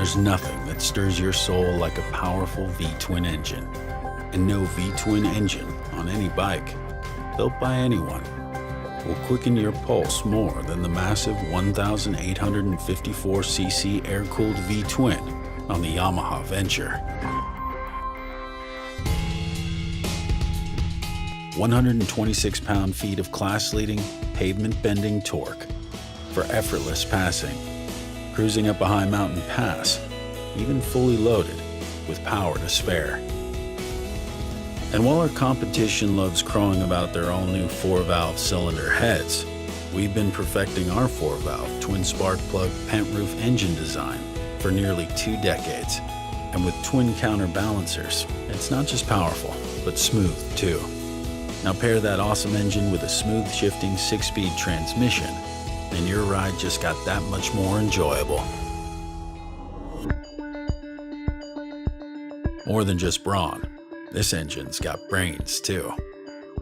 There's nothing that stirs your soul like a powerful V-twin engine. And no V-twin engine on any bike, built by anyone, will quicken your pulse more than the massive 1,854cc air-cooled V-twin on the Yamaha Venture. 126 pound-feet of class-leading, pavement-bending torque for effortless passing, cruising up a high mountain pass, even fully loaded with power to spare. And while our competition loves crowing about their all-new 4-valve cylinder heads, we've been perfecting our 4-valve twin spark plug pent roof engine design for nearly 2 decades. And with twin counterbalancers, it's not just powerful, but smooth too. Now pair that awesome engine with a smooth shifting 6-speed transmission, and your ride just got that much more enjoyable. More than just brawn, this engine's got brains too.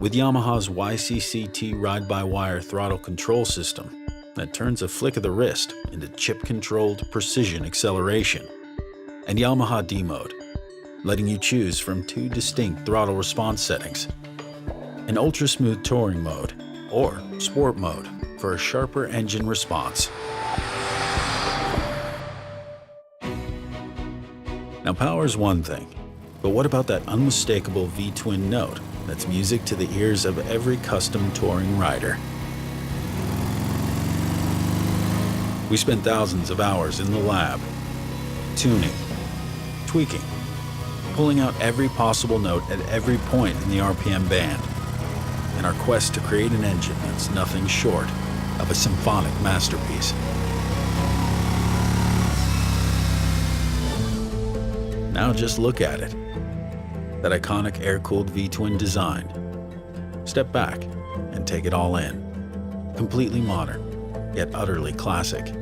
With Yamaha's YCCT ride-by-wire throttle control system that turns a flick of the wrist into chip-controlled precision acceleration, and Yamaha D-Mode, letting you choose from 2 distinct throttle response settings, an ultra-smooth touring mode or sport mode for a sharper engine response. Now power's one thing, but what about that unmistakable V-twin note that's music to the ears of every custom touring rider? We spent thousands of hours in the lab, tuning, tweaking, pulling out every possible note at every point in the RPM band, in our quest to create an engine that's nothing short of a symphonic masterpiece. Now just look at it. That iconic air-cooled V-twin design. Step back and take it all in. Completely modern, yet utterly classic.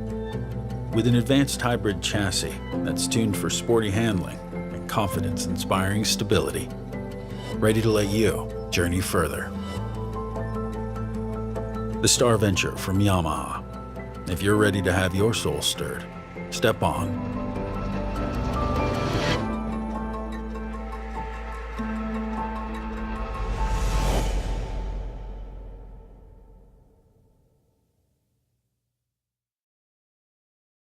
With an advanced hybrid chassis that's tuned for sporty handling and confidence-inspiring stability. Ready to let you journey further. The Star Venture from Yamaha. If you're ready to have your soul stirred, step on